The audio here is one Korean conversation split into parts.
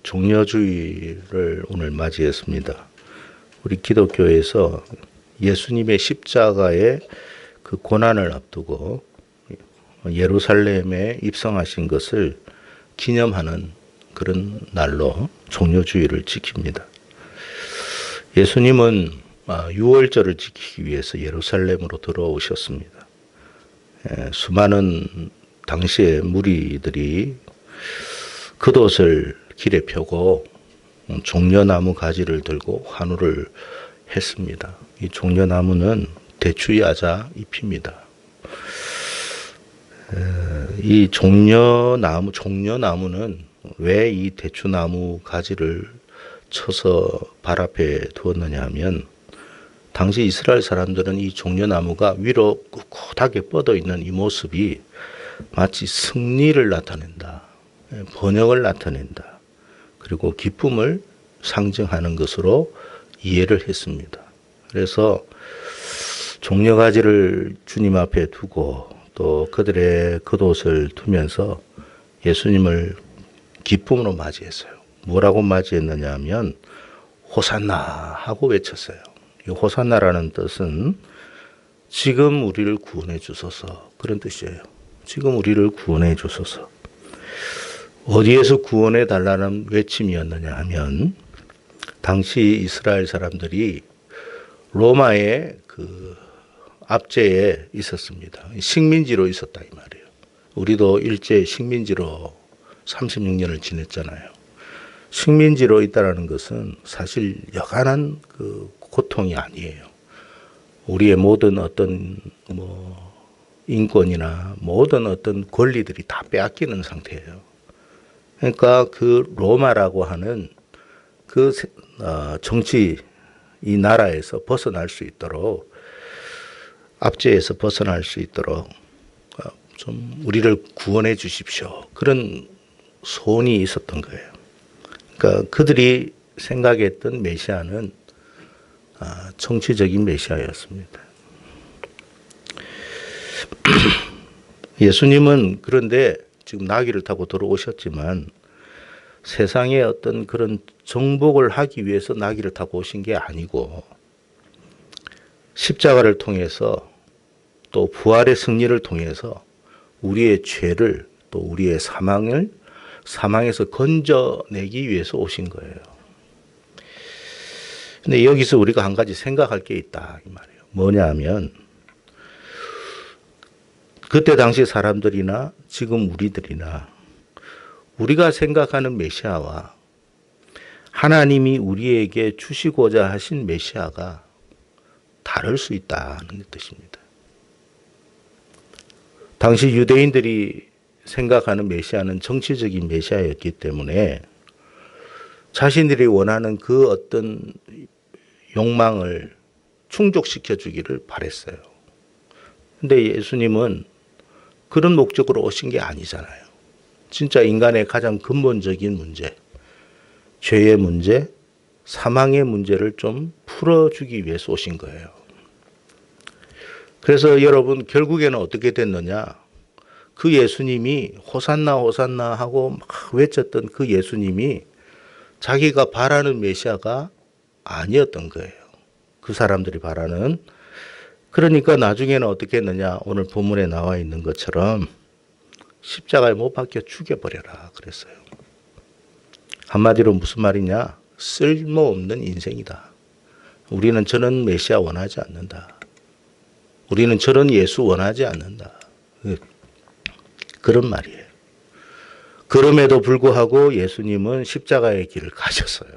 종려주의를 오늘 맞이했습니다. 우리 기독교에서 예수님의 십자가의 그 고난을 앞두고 예루살렘에 입성하신 것을 기념하는 그런 날로 종려주의를 지킵니다. 예수님은 유월절을 지키기 위해서 예루살렘으로 들어오셨습니다. 수많은 당시의 무리들이 겉옷을 길에 펴고 종려나무 가지를 들고 환호를 했습니다. 이 종려나무는 대추야자 잎입니다. 이 종려나무는 왜 이 대추나무 가지를 쳐서 발 앞에 두었느냐 하면, 당시 이스라엘 사람들은 이 종려나무가 위로 꿋꿋하게 뻗어 있는 이 모습이 마치 승리를 나타낸다, 번영을 나타낸다, 그리고 기쁨을 상징하는 것으로 이해를 했습니다. 그래서 종려가지를 주님 앞에 두고 또 그들의 겉옷을 두면서 예수님을 기쁨으로 맞이했어요. 뭐라고 맞이했느냐 하면 호산나 하고 외쳤어요. 이 호산나라는 뜻은 지금 우리를 구원해 주소서, 그런 뜻이에요. 지금 우리를 구원해 주소서. 어디에서 구원해 달라는 외침이었느냐 하면, 당시 이스라엘 사람들이 로마의 그 압제에 있었습니다. 식민지로 있었다 이 말이에요. 우리도 일제 식민지로 36년을 지냈잖아요. 식민지로 있다라는 것은 사실 여간한 그 고통이 아니에요. 우리의 모든 어떤 인권이나 모든 어떤 권리들이 다 빼앗기는 상태예요. 그러니까 그 로마라고 하는 그 정치, 이 나라에서 벗어날 수 있도록, 압제에서 벗어날 수 있도록 좀 우리를 구원해 주십시오, 그런 소원이 있었던 거예요. 그러니까 그들이 생각했던 메시아는 정치적인 메시아였습니다. 예수님은 그런데 지금 나귀를 타고 들어오셨지만 세상에 어떤 그런 정복을 하기 위해서 나귀를 타고 오신 게 아니고, 십자가를 통해서 또 부활의 승리를 통해서 우리의 죄를, 또 우리의 사망에서 건져내기 위해서 오신 거예요. 근데 여기서 우리가 한 가지 생각할 게 있다 이 말이에요. 뭐냐 하면, 그때 당시 사람들이나 지금 우리들이나 우리가 생각하는 메시아와 하나님이 우리에게 주시고자 하신 메시아가 다를 수 있다는 뜻입니다. 당시 유대인들이 생각하는 메시아는 정치적인 메시아였기 때문에 자신들이 원하는 그 어떤 욕망을 충족시켜 주기를 바랬어요. 근데 예수님은 그런 목적으로 오신 게 아니잖아요. 진짜 인간의 가장 근본적인 문제, 죄의 문제, 사망의 문제를 좀 풀어주기 위해서 오신 거예요. 그래서 여러분, 결국에는 어떻게 됐느냐? 그 예수님이 호산나 호산나 하고 막 외쳤던 그 예수님이 자기가 바라는 메시아가 아니었던 거예요. 그 사람들이 바라는. 그러니까 나중에는 어떻게 했느냐? 오늘 본문에 나와 있는 것처럼 십자가에 못 박혀 죽여버려라 그랬어요. 한마디로 무슨 말이냐? 쓸모없는 인생이다. 우리는 저런 메시아 원하지 않는다. 우리는 저런 예수 원하지 않는다. 그런 말이에요. 그럼에도 불구하고 예수님은 십자가의 길을 가셨어요.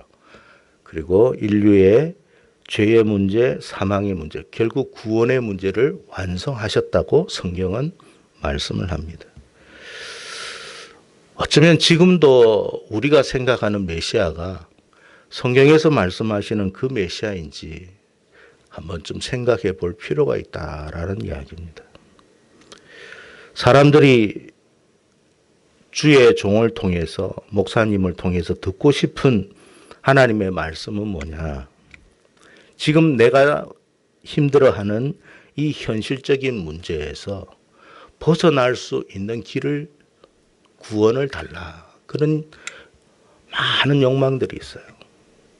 그리고 인류의 죄의 문제, 사망의 문제, 결국 구원의 문제를 완성하셨다고 성경은 말씀을 합니다. 어쩌면 지금도 우리가 생각하는 메시아가 성경에서 말씀하시는 그 메시아인지 한번 좀 생각해 볼 필요가 있다라는 이야기입니다. 사람들이 주의 종을 통해서, 목사님을 통해서 듣고 싶은 하나님의 말씀은 뭐냐? 지금 내가 힘들어하는 이 현실적인 문제에서 벗어날 수 있는 길을, 구원을 달라, 그런 많은 욕망들이 있어요.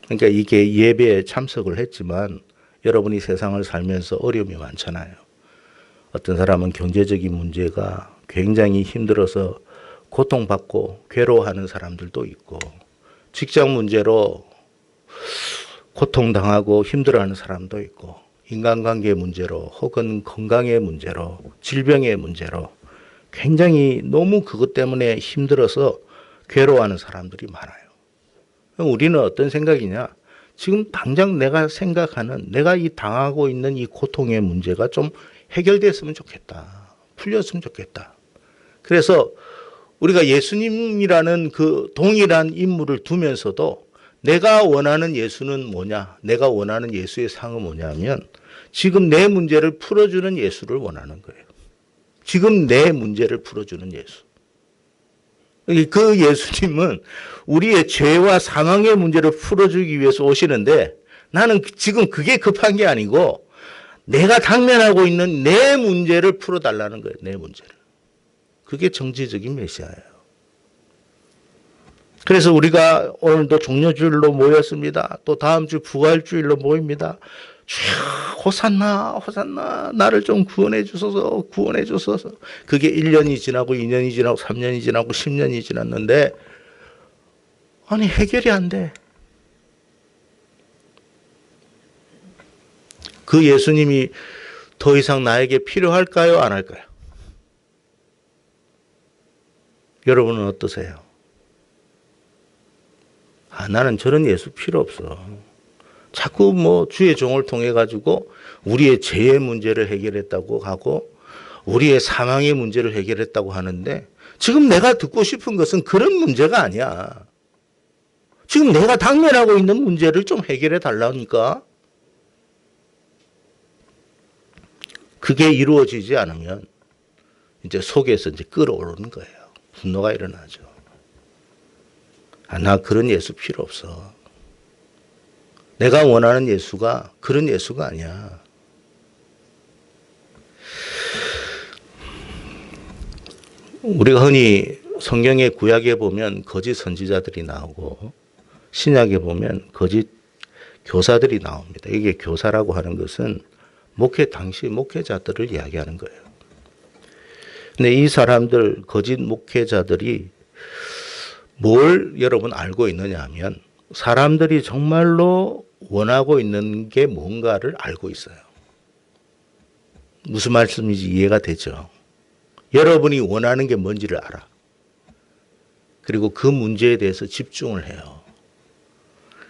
그러니까 이게 예배에 참석을 했지만 여러분이 세상을 살면서 어려움이 많잖아요. 어떤 사람은 경제적인 문제가 굉장히 힘들어서 고통받고 괴로워하는 사람들도 있고, 직장 문제로 고통당하고 힘들어하는 사람도 있고, 인간관계 문제로 혹은 건강의 문제로 질병의 문제로 굉장히 너무 그것 때문에 힘들어서 괴로워하는 사람들이 많아요. 우리는 어떤 생각이냐? 지금 당장 내가 생각하는, 내가 이 당하고 있는 이 고통의 문제가 좀 해결됐으면 좋겠다. 풀렸으면 좋겠다. 그래서 우리가 예수님이라는 그 동일한 인물을 두면서도 내가 원하는 예수는 뭐냐? 내가 원하는 예수의 상은 뭐냐면 지금 내 문제를 풀어주는 예수를 원하는 거예요. 지금 내 문제를 풀어주는 예수. 그 예수님은 우리의 죄와 사망의 문제를 풀어주기 위해서 오시는데 나는 지금 그게 급한 게 아니고 내가 당면하고 있는 내 문제를 풀어달라는 거예요. 내 문제를. 그게 정치적인 메시아예요. 그래서 우리가 오늘도 종려주일로 모였습니다. 또 다음 주 부활주일로 모입니다. 주여 호산나 호산나 나를 좀 구원해 주소서 구원해 주소서. 그게 1년이 지나고 2년이 지나고 3년이 지나고 10년이 지났는데 아니 해결이 안 돼. 그 예수님이 더 이상 나에게 필요할까요? 안 할까요? 여러분은 어떠세요? 나는 저런 예수 필요 없어. 자꾸 뭐 주의 종을 통해 가지고 우리의 죄의 문제를 해결했다고 하고 우리의 사망의 문제를 해결했다고 하는데 지금 내가 듣고 싶은 것은 그런 문제가 아니야. 지금 내가 당면하고 있는 문제를 좀 해결해 달라니까. 그게 이루어지지 않으면 이제 속에서 이제 끓어오르는 거예요. 분노가 일어나죠. 나 그런 예수 필요 없어. 내가 원하는 예수가 그런 예수가 아니야. 우리가 흔히 성경의 구약에 보면 거짓 선지자들이 나오고 신약에 보면 거짓 교사들이 나옵니다. 이게 교사라고 하는 것은 목회 당시 목회자들을 이야기하는 거예요. 근데 이 사람들 거짓 목회자들이 뭘 여러분 알고 있느냐 하면 사람들이 정말로 원하고 있는 게 뭔가를 알고 있어요. 무슨 말씀인지 이해가 되죠? 여러분이 원하는 게 뭔지를 알아. 그리고 그 문제에 대해서 집중을 해요.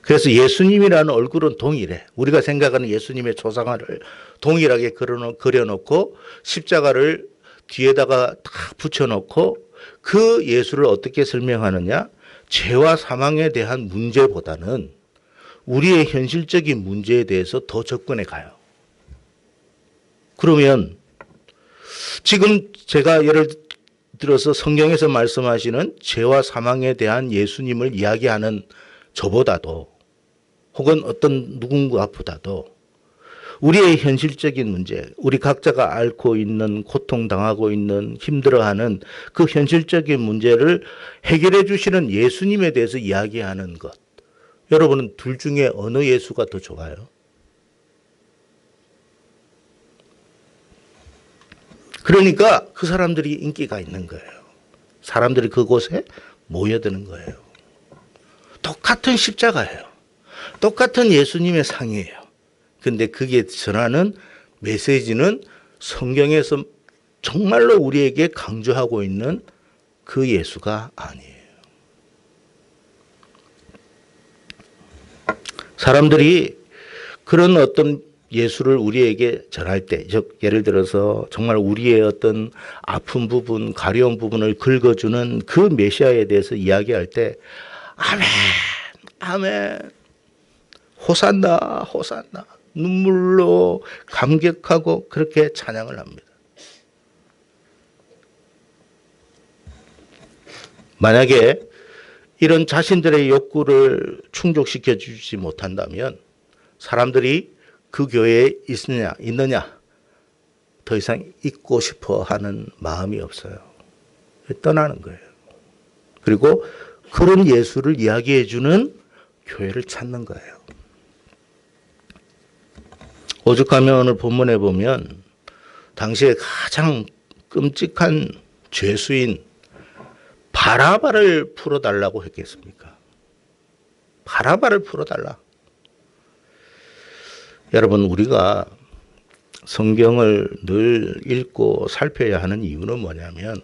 그래서 예수님이라는 얼굴은 동일해. 우리가 생각하는 예수님의 초상화를 동일하게 그려놓고 십자가를 뒤에다가 딱 붙여놓고 그 예수를 어떻게 설명하느냐? 죄와 사망에 대한 문제보다는 우리의 현실적인 문제에 대해서 더 접근해 가요. 그러면 지금 제가 예를 들어서 성경에서 말씀하시는 죄와 사망에 대한 예수님을 이야기하는 저보다도 혹은 어떤 누군가보다도 우리의 현실적인 문제, 우리 각자가 앓고 있는 고통당하고 있는 힘들어하는 그 현실적인 문제를 해결해 주시는 예수님에 대해서 이야기하는 것. 여러분은 둘 중에 어느 예수가 더 좋아요? 그러니까 그 사람들이 인기가 있는 거예요. 사람들이 그곳에 모여드는 거예요. 똑같은 십자가예요. 똑같은 예수님의 상이에요. 근데 그게 전하는 메시지는 성경에서 정말로 우리에게 강조하고 있는 그 예수가 아니에요. 사람들이 그런 어떤 예수를 우리에게 전할 때, 즉 예를 들어서 정말 우리의 어떤 아픈 부분, 가려운 부분을 긁어주는 그 메시아에 대해서 이야기할 때 아멘, 아멘, 호산나, 호산나 눈물로 감격하고 그렇게 찬양을 합니다. 만약에 이런 자신들의 욕구를 충족시켜 주지 못한다면 사람들이 그 교회에 있느냐 더 이상 있고 싶어 하는 마음이 없어요. 떠나는 거예요. 그리고 그런 예수를 이야기해 주는 교회를 찾는 거예요. 오죽하면 오늘 본문에 보면 당시에 가장 끔찍한 죄수인 바라바를 풀어달라고 했겠습니까? 바라바를 풀어달라. 여러분, 우리가 성경을 늘 읽고 살펴야 하는 이유는 뭐냐면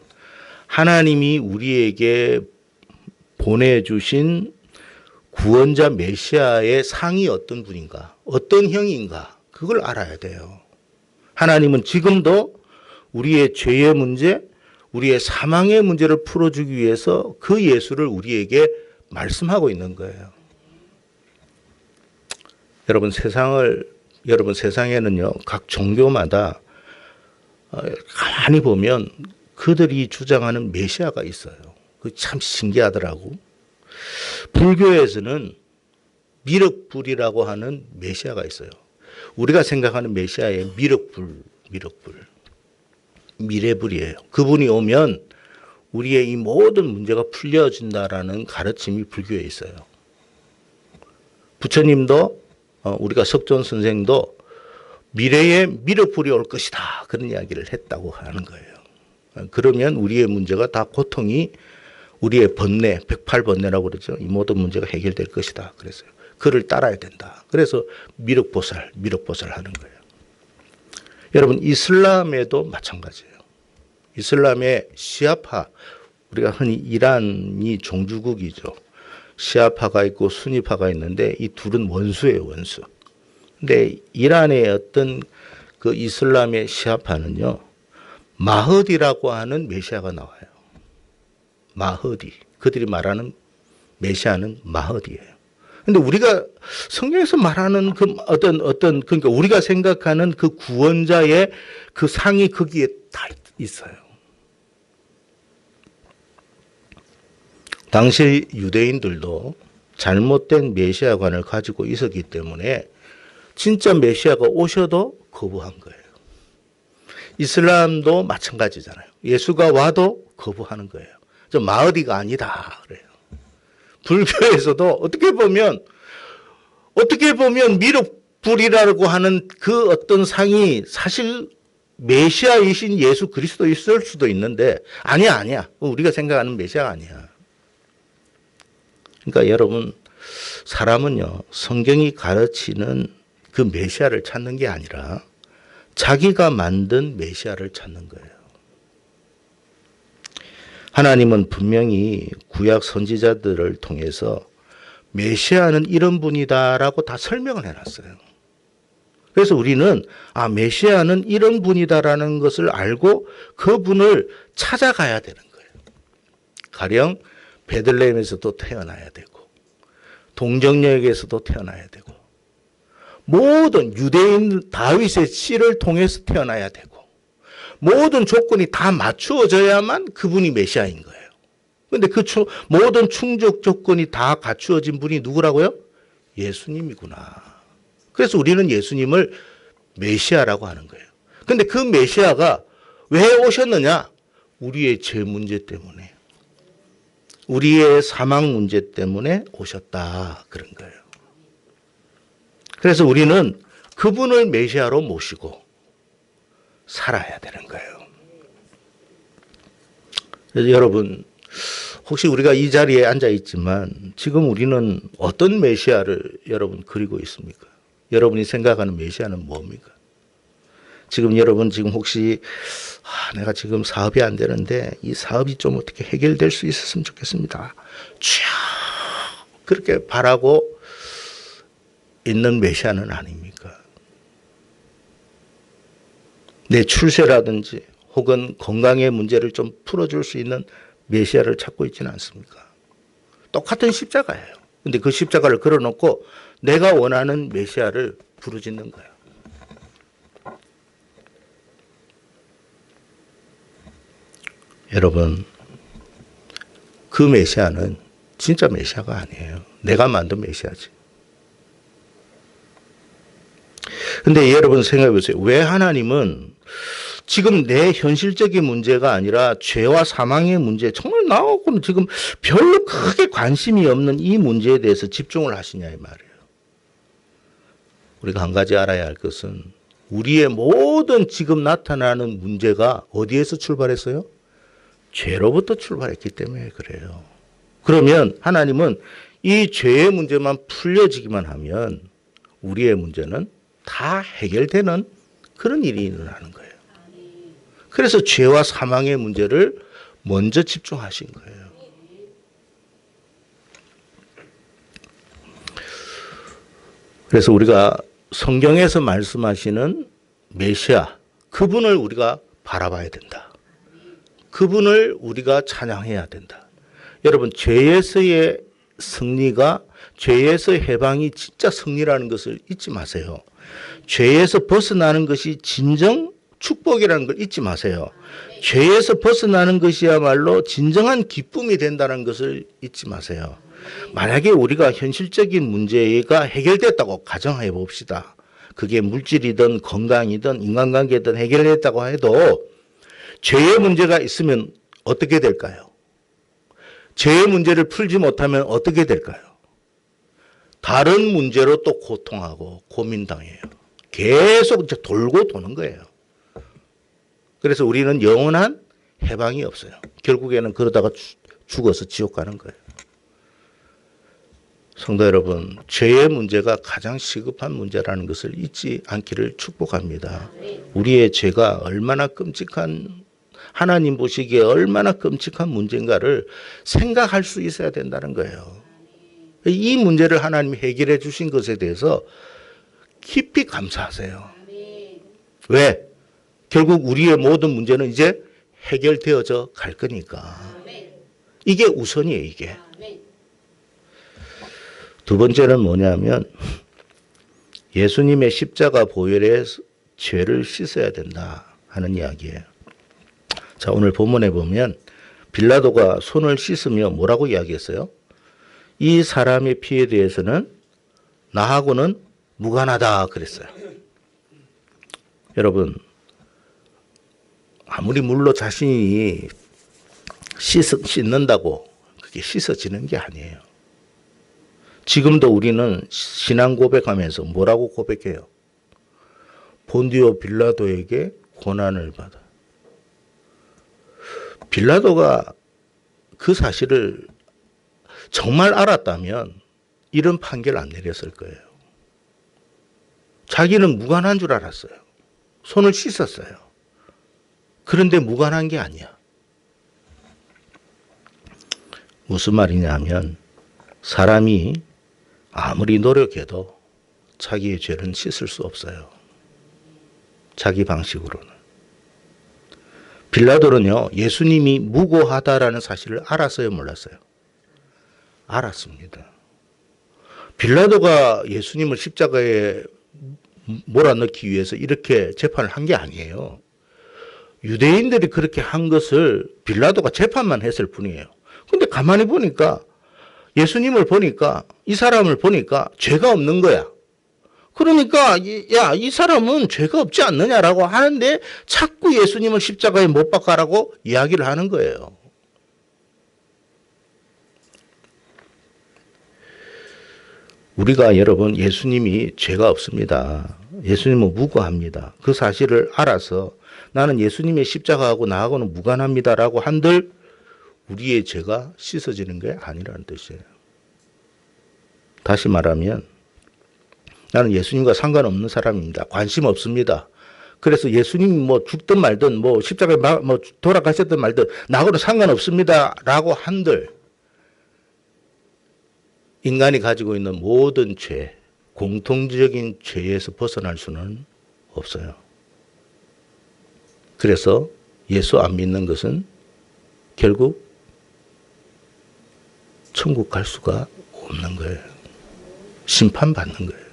하나님이 우리에게 보내주신 구원자 메시아의 상이 어떤 분인가, 어떤 형인가, 그걸 알아야 돼요. 하나님은 지금도 우리의 죄의 문제, 우리의 사망의 문제를 풀어주기 위해서 그 예수를 우리에게 말씀하고 있는 거예요. 여러분, 세상에는요, 각 종교마다 가만히 보면 그들이 주장하는 메시아가 있어요. 그 참 신기하더라고. 불교에서는 미륵불이라고 하는 메시아가 있어요. 우리가 생각하는 메시아의 미륵불. 미래불이에요. 그분이 오면 우리의 이 모든 문제가 풀려진다라는 가르침이 불교에 있어요. 부처님도 우리가 석존 선생도 미래에 미륵불이 올 것이다, 그런 이야기를 했다고 하는 거예요. 그러면 우리의 문제가 다 고통이 우리의 번뇌, 108번뇌라고 그러죠. 이 모든 문제가 해결될 것이다 그랬어요. 그를 따라야 된다. 그래서 미륵보살 하는 거예요. 여러분, 이슬람에도 마찬가지예요. 이슬람의 시아파, 우리가 흔히 이란이 종주국이죠. 시아파가 있고 수니파가 있는데 이 둘은 원수예요, 원수. 근데 이란의 어떤 그 이슬람의 시아파는요, 마흐디라고 하는 메시아가 나와요. 마흐디. 그들이 말하는 메시아는 마흐디예요. 근데 우리가 성경에서 말하는 그 그러니까 우리가 생각하는 그 구원자의 그 상이 거기에 다 있어요. 당시 유대인들도 잘못된 메시아관을 가지고 있었기 때문에 진짜 메시아가 오셔도 거부한 거예요. 이슬람도 마찬가지잖아요. 예수가 와도 거부하는 거예요. 저 마흐디가 아니다 그래요. 불교에서도 어떻게 보면 미륵불이라고 하는 그 어떤 상이 사실 메시아이신 예수 그리스도 있을 수도 있는데 아니야. 우리가 생각하는 메시아가 아니야. 그러니까 여러분, 사람은요, 성경이 가르치는 그 메시아를 찾는 게 아니라 자기가 만든 메시아를 찾는 거예요. 하나님은 분명히 구약 선지자들을 통해서 메시아는 이런 분이다라고 다 설명을 해놨어요. 그래서 우리는 메시아는 이런 분이다라는 것을 알고 그분을 찾아가야 되는 거예요. 가령 베들레헴에서도 태어나야 되고 동정역에서도 태어나야 되고 모든 유대인 다윗의 씨를 통해서 태어나야 되고 모든 조건이 다 맞추어져야만 그분이 메시아인 거예요. 그런데 그 모든 충족 조건이 다 갖추어진 분이 누구라고요? 예수님이구나. 그래서 우리는 예수님을 메시아라고 하는 거예요. 그런데 그 메시아가 왜 오셨느냐? 우리의 죄 문제 때문에, 우리의 사망 문제 때문에 오셨다, 그런 거예요. 그래서 우리는 그분을 메시아로 모시고 살아야 되는 거예요. 그래서 여러분, 혹시 우리가 이 자리에 앉아 있지만 지금 우리는 어떤 메시아를 여러분 그리고 있습니까? 여러분이 생각하는 메시아는 뭡니까? 여러분 혹시 내가 지금 사업이 안 되는데 이 사업이 좀 어떻게 해결될 수 있었으면 좋겠습니다. 쭉 그렇게 바라고 있는 메시아는 아닙니까? 내 출세라든지 혹은 건강의 문제를 좀 풀어줄 수 있는 메시아를 찾고 있지는 않습니까? 똑같은 십자가예요. 근데 그 십자가를 걸어놓고 내가 원하는 메시아를 부르짖는 거예요. 여러분, 그 메시아는 진짜 메시아가 아니에요. 내가 만든 메시아지. 근데 여러분 생각해 보세요. 왜 하나님은 지금 내 현실적인 문제가 아니라 죄와 사망의 문제, 정말 나하고는 지금 별로 크게 관심이 없는 이 문제에 대해서 집중을 하시냐 이 말이에요. 우리가 한 가지 알아야 할 것은 우리의 모든 지금 나타나는 문제가 어디에서 출발했어요? 죄로부터 출발했기 때문에 그래요. 그러면 하나님은 이 죄의 문제만 풀려지기만 하면 우리의 문제는 다 해결되는 그런 일이 일어나는 거예요. 그래서 죄와 사망의 문제를 먼저 집중하신 거예요. 그래서 우리가 성경에서 말씀하시는 메시아, 그분을 우리가 바라봐야 된다. 그분을 우리가 찬양해야 된다. 여러분, 죄에서의 승리가, 죄에서의 해방이 진짜 승리라는 것을 잊지 마세요. 죄에서 벗어나는 것이 진정 축복이라는 걸 잊지 마세요. 죄에서 벗어나는 것이야말로 진정한 기쁨이 된다는 것을 잊지 마세요. 만약에 우리가 현실적인 문제가 해결됐다고 가정해 봅시다. 그게 물질이든 건강이든 인간관계든 해결됐다고 해도 죄의 문제가 있으면 어떻게 될까요? 죄의 문제를 풀지 못하면 어떻게 될까요? 다른 문제로 또 고통하고 고민당해요. 계속 이제 돌고 도는 거예요. 그래서 우리는 영원한 해방이 없어요. 결국에는 그러다가 죽어서 지옥 가는 거예요. 성도 여러분, 죄의 문제가 가장 시급한 문제라는 것을 잊지 않기를 축복합니다. 우리의 죄가 얼마나 끔찍한, 하나님 보시기에 얼마나 끔찍한 문제인가를 생각할 수 있어야 된다는 거예요. 이 문제를 하나님이 해결해 주신 것에 대해서 깊이 감사하세요. 왜? 결국 우리의 모든 문제는 이제 해결되어져 갈 거니까. 이게 우선이에요, 이게. 두 번째는 뭐냐면 예수님의 십자가 보혈에 죄를 씻어야 된다 하는 이야기예요. 자, 오늘 본문에 보면 빌라도가 손을 씻으며 뭐라고 이야기했어요? 이 사람의 피에 대해서는 나하고는 무관하다 그랬어요. 여러분, 아무리 물로 자신이 씻는다고 그게 씻어지는 게 아니에요. 지금도 우리는 신앙 고백하면서 뭐라고 고백해요? 본디오 빌라도에게 고난을 받아. 빌라도가 그 사실을 정말 알았다면 이런 판결 안 내렸을 거예요. 자기는 무관한 줄 알았어요. 손을 씻었어요. 그런데 무관한 게 아니야. 무슨 말이냐 하면 사람이 아무리 노력해도 자기의 죄는 씻을 수 없어요. 자기 방식으로는. 빌라도는요, 예수님이 무고하다라는 사실을 알았어요, 몰랐어요? 알았습니다. 빌라도가 예수님을 십자가에 몰아넣기 위해서 이렇게 재판을 한 게 아니에요. 유대인들이 그렇게 한 것을 빌라도가 재판만 했을 뿐이에요. 근데 가만히 보니까 예수님을 보니까 이 사람을 보니까 죄가 없는 거야. 그러니까 야, 이 사람은 죄가 없지 않느냐라고 하는데 자꾸 예수님을 십자가에 못 박아라고 이야기를 하는 거예요. 우리가 여러분 예수님이 죄가 없습니다. 예수님은 무고합니다. 그 사실을 알아서 나는 예수님의 십자가하고 나하고는 무관합니다라고 한들 우리의 죄가 씻어지는 게 아니라는 뜻이에요. 다시 말하면 나는 예수님과 상관없는 사람입니다. 관심 없습니다. 그래서 예수님 뭐 죽든 말든 뭐 십자가에 뭐 돌아가셨든 말든 나하고는 상관없습니다라고 한들 인간이 가지고 있는 모든 죄, 공통적인 죄에서 벗어날 수는 없어요. 그래서 예수 안 믿는 것은 결국 천국 갈 수가 없는 거예요. 심판받는 거예요.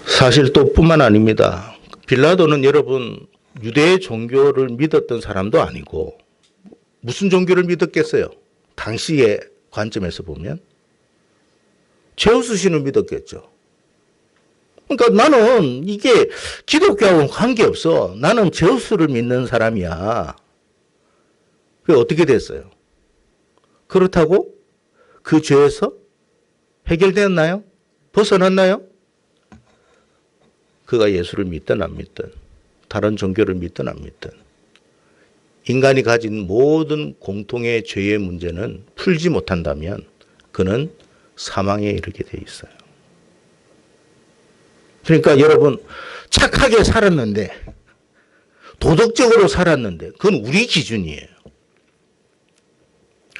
사실 또 뿐만 아닙니다. 빌라도는 여러분 유대 종교를 믿었던 사람도 아니고 무슨 종교를 믿었겠어요? 당시의 관점에서 보면 제우스 신을 믿었겠죠. 그러니까 나는 이게 기독교하고는 관계없어. 나는 제우스를 믿는 사람이야. 그게 어떻게 됐어요? 그렇다고 그 죄에서 해결되었나요? 벗어났나요? 그가 예수를 믿든 안 믿든 다른 종교를 믿든 안 믿든 인간이 가진 모든 공통의 죄의 문제는 풀지 못한다면 그는 사망에 이르게 돼 있어요. 그러니까 여러분 착하게 살았는데 도덕적으로 살았는데 그건 우리 기준이에요.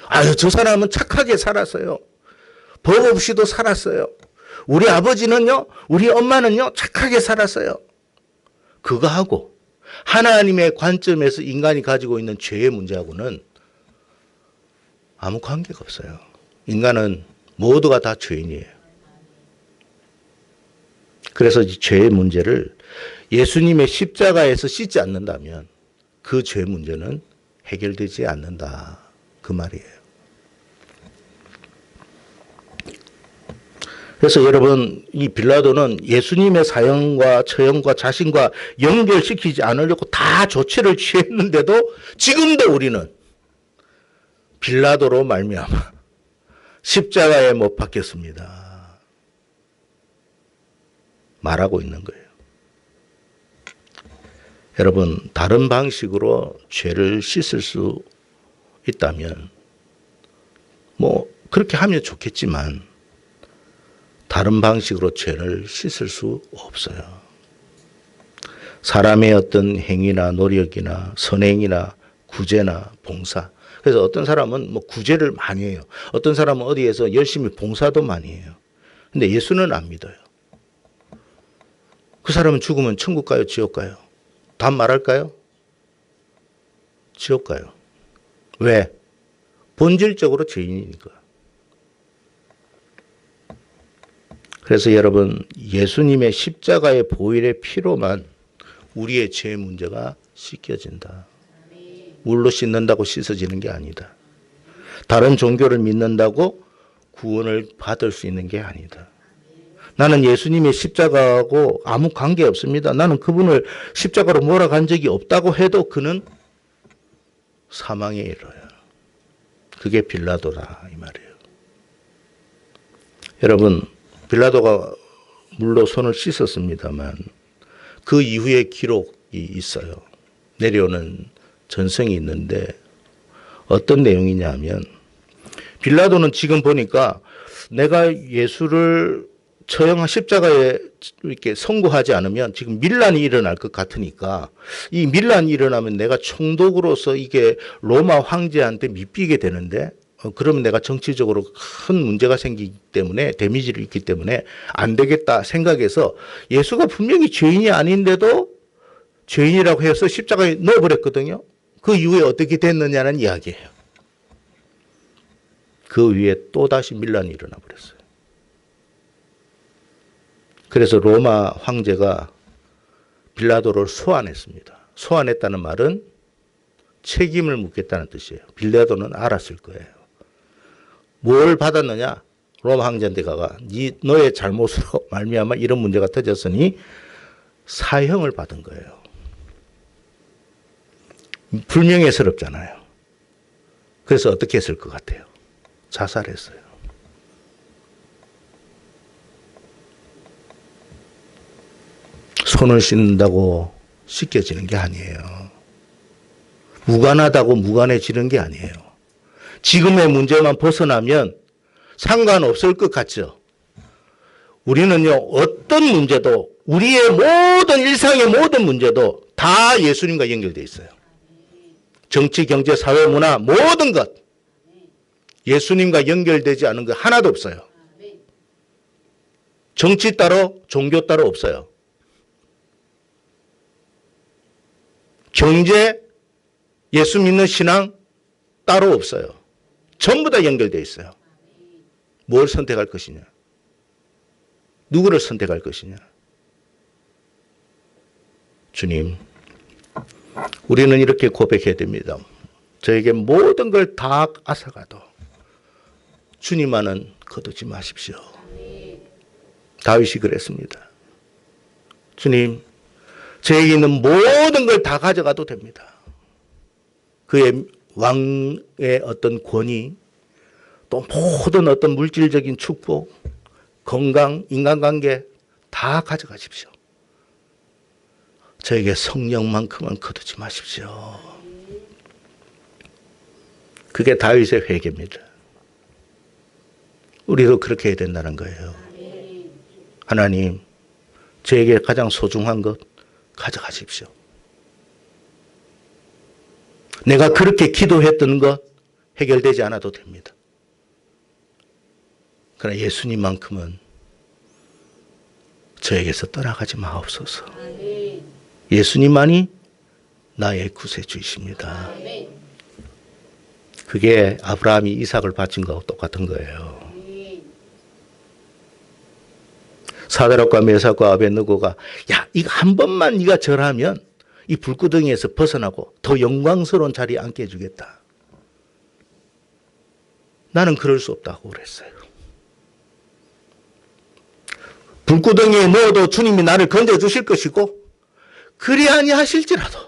아유 저 사람은 착하게 살았어요. 법 없이도 살았어요. 우리 아버지는요, 우리 엄마는요, 착하게 살았어요. 그거하고 하나님의 관점에서 인간이 가지고 있는 죄의 문제하고는 아무 관계가 없어요. 인간은 모두가 다 죄인이에요. 그래서 이 죄의 문제를 예수님의 십자가에서 씻지 않는다면 그 죄 문제는 해결되지 않는다. 그 말이에요. 그래서 여러분 이 빌라도는 예수님의 사형과 처형과 자신과 연결시키지 않으려고 다 조치를 취했는데도 지금도 우리는 빌라도로 말미암아 십자가에 못 박혔습니다. 말하고 있는 거예요. 여러분 다른 방식으로 죄를 씻을 수 있다면 뭐 그렇게 하면 좋겠지만 다른 방식으로 죄를 씻을 수 없어요. 사람의 어떤 행위나 노력이나 선행이나 구제나 봉사. 그래서 어떤 사람은 뭐 구제를 많이 해요. 어떤 사람은 어디에서 열심히 봉사도 많이 해요. 근데 예수는 안 믿어요. 그 사람은 죽으면 천국 가요, 지옥 가요? 답 말할까요? 지옥 가요. 왜? 본질적으로 죄인이니까. 그래서 여러분 예수님의 십자가의 보혈의 피로만 우리의 죄 문제가 씻겨진다. 물로 씻는다고 씻어지는 게 아니다. 다른 종교를 믿는다고 구원을 받을 수 있는 게 아니다. 나는 예수님의 십자가하고 아무 관계 없습니다. 나는 그분을 십자가로 몰아간 적이 없다고 해도 그는 사망에 이르러요. 그게 빌라도다 이 말이에요. 여러분 빌라도가 물로 손을 씻었습니다만 그 이후에 기록이 있어요. 내려오는 전성이 있는데 어떤 내용이냐 하면 빌라도는 지금 보니까 내가 예수를 처형한 십자가에 이렇게 선고하지 않으면 지금 밀란이 일어날 것 같으니까 이 밀란이 일어나면 내가 총독으로서 이게 로마 황제한테 밑비게 되는데 그러면 내가 정치적으로 큰 문제가 생기기 때문에 데미지를 입기 때문에 안 되겠다 생각해서 예수가 분명히 죄인이 아닌데도 죄인이라고 해서 십자가에 넣어버렸거든요. 그 이후에 어떻게 됐느냐는 이야기예요. 그 위에 또다시 밀란이 일어나 버렸어요. 그래서 로마 황제가 빌라도를 소환했습니다. 소환했다는 말은 책임을 묻겠다는 뜻이에요. 빌라도는 알았을 거예요. 뭘 받았느냐? 로마 황제한테 가가 너의 잘못으로 말미암아 이런 문제가 터졌으니 사형을 받은 거예요. 불명예스럽잖아요. 그래서 어떻게 했을 것 같아요? 자살했어요. 손을 씻는다고 씻겨지는 게 아니에요. 무관하다고 무관해지는 게 아니에요. 지금의 문제만 벗어나면 상관없을 것 같죠. 우리는요, 어떤 문제도, 우리의 모든 일상의 모든 문제도 다 예수님과 연결되어 있어요. 정치, 경제, 사회, 문화, 모든 것. 예수님과 연결되지 않은 것 하나도 없어요. 정치 따로, 종교 따로 없어요. 경제, 예수 믿는 신앙 따로 없어요. 전부 다 연결되어 있어요. 뭘 선택할 것이냐? 누구를 선택할 것이냐? 주님, 우리는 이렇게 고백해야 됩니다. 저에게 모든 걸 다 앗아가도 주님만은 거두지 마십시오. 다윗이 그랬습니다. 주님, 저에게 있는 모든 걸 다 가져가도 됩니다. 그의 왕의 어떤 권위, 또 모든 어떤 물질적인 축복, 건강, 인간관계 다 가져가십시오. 저에게 성령만큼은 거두지 마십시오. 그게 다윗의 회개입니다. 우리도 그렇게 해야 된다는 거예요. 하나님, 저에게 가장 소중한 것 가져가십시오. 내가 그렇게 기도했던 것 해결되지 않아도 됩니다. 그러나 예수님만큼은 저에게서 떠나가지 마옵소서. 예수님만이 나의 구세주이십니다. 그게 아브라함이 이삭을 바친 거하고 똑같은 거예요. 사드락과 메삭과 아벳느고가 야, 이거 한 번만 네가 절하면 이 불구덩이에서 벗어나고 더 영광스러운 자리에 앉게 해주겠다. 나는 그럴 수 없다고 그랬어요. 불구덩이에 넣어도 주님이 나를 건져주실 것이고 그리 아니하실지라도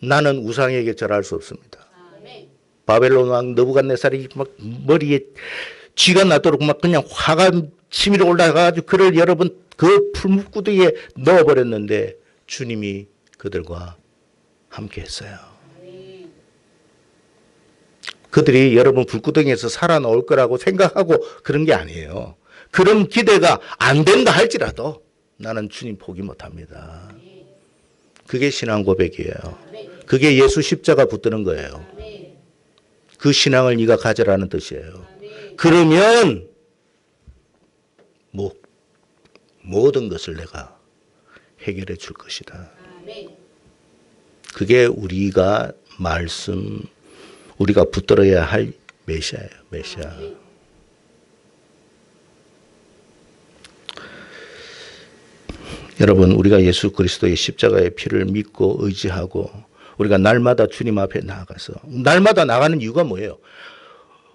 나는 우상에게 절할 수 없습니다. 바벨론 왕 느부갓네살이 막 머리에 쥐가 나도록 막 그냥 화가 치밀어 올라가가지고 그를 여러분 그 풀무구덩이에 넣어버렸는데 주님이 그들과 함께 했어요. 그들이 여러분 불구덩이에서 살아나올 거라고 생각하고 그런 게 아니에요. 그런 기대가 안 된다 할지라도 나는 주님 포기 못합니다. 그게 신앙 고백이에요. 그게 예수 십자가 붙드는 거예요. 그 신앙을 네가 가져라는 뜻이에요. 그러면 모든 것을 내가 해결해 줄 것이다. 그게 우리가 우리가 붙들어야 할 메시아예요. 메시아. 여러분, 우리가 예수 그리스도의 십자가의 피를 믿고 의지하고 우리가 날마다 주님 앞에 나아가서 날마다 나가는 이유가 뭐예요?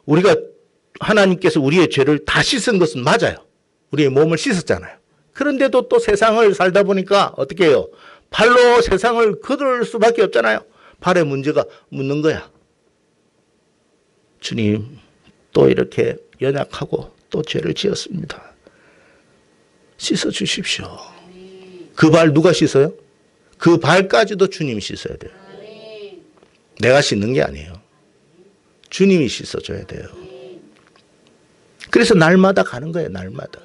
우리가 하나님께서 우리의 죄를 다 씻은 것은 맞아요. 우리의 몸을 씻었잖아요. 그런데도 또 세상을 살다 보니까 어떻게 해요? 발로 세상을 거들 수밖에 없잖아요. 발에 문제가 묻는 거야. 주님, 또 이렇게 연약하고 또 죄를 지었습니다. 씻어 주십시오. 그 발 누가 씻어요? 그 발까지도 주님이 씻어야 돼요. 내가 씻는 게 아니에요. 주님이 씻어줘야 돼요. 그래서 날마다 가는 거예요. 날마다.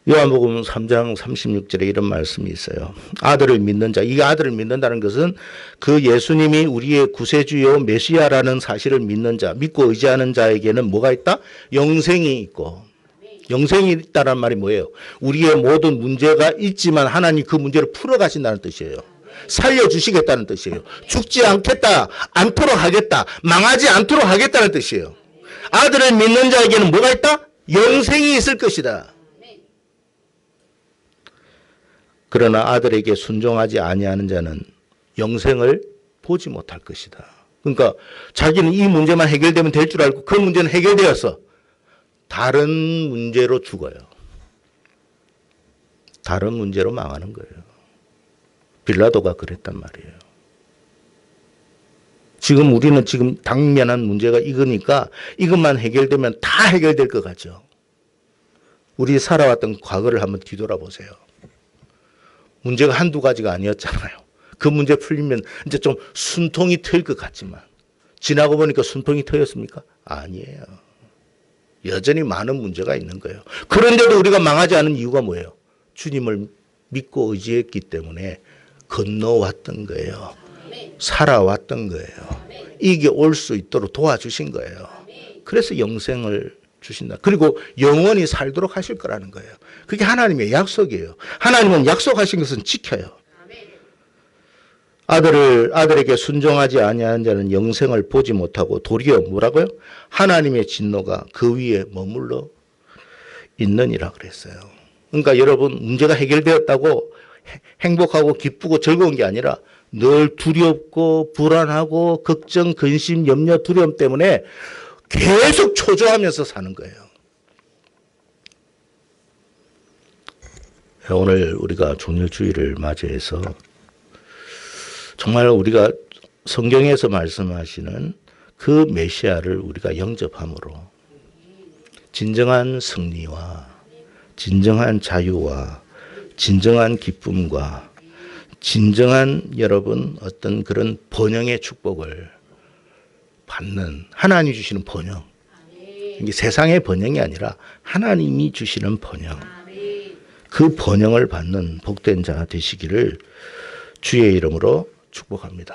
요한복음 3장 36절에 이런 말씀이 있어요. 아들을 믿는 자. 이 아들을 믿는다는 것은 그 예수님이 우리의 구세주요 메시아라는 사실을 믿는 자, 믿고 의지하는 자에게는 뭐가 있다? 영생이 있고. 영생이 있다는 말이 뭐예요? 우리의 모든 문제가 있지만 하나님 그 문제를 풀어가신다는 뜻이에요. 살려주시겠다는 뜻이에요. 죽지 않도록 하겠다. 망하지 않도록 하겠다는 뜻이에요. 아들을 믿는 자에게는 뭐가 있다? 영생이 있을 것이다. 그러나 아들에게 순종하지 아니하는 자는 영생을 보지 못할 것이다. 그러니까 자기는 이 문제만 해결되면 될 줄 알고 그 문제는 해결되어서 다른 문제로 죽어요. 다른 문제로 망하는 거예요. 빌라도가 그랬단 말이에요. 지금 우리는 지금 당면한 문제가 이거니까 이것만 해결되면 다 해결될 것 같죠. 우리 살아왔던 과거를 한번 뒤돌아보세요. 문제가 한두 가지가 아니었잖아요. 그 문제 풀리면 이제 좀 순통이 트일 것 같지만 지나고 보니까 순통이 트였습니까? 아니에요. 여전히 많은 문제가 있는 거예요. 그런데도 우리가 망하지 않은 이유가 뭐예요? 주님을 믿고 의지했기 때문에 건너왔던 거예요. 살아왔던 거예요. 이게 올 수 있도록 도와주신 거예요. 그래서 영생을 주신다. 그리고 영원히 살도록 하실 거라는 거예요. 그게 하나님의 약속이에요. 하나님은 약속하신 것은 지켜요. 아들에게 순종하지 아니하는 자는 영생을 보지 못하고 도리어 뭐라고요? 하나님의 진노가 그 위에 머물러 있느니라 그랬어요. 그러니까 여러분 문제가 해결되었다고 행복하고 기쁘고 즐거운 게 아니라 늘 두렵고 불안하고 걱정, 근심, 염려, 두려움 때문에 계속 초조하면서 사는 거예요. 오늘 우리가 종료주의를 맞이해서 정말 우리가 성경에서 말씀하시는 그 메시아를 우리가 영접함으로 진정한 승리와 진정한 자유와 진정한 기쁨과 진정한 여러분 어떤 그런 번영의 축복을 받는 하나님이 주시는 번영. 이게 세상의 번영이 아니라 하나님이 주시는 번영. 그 번영을 받는 복된 자 되시기를 주의 이름으로 축복합니다.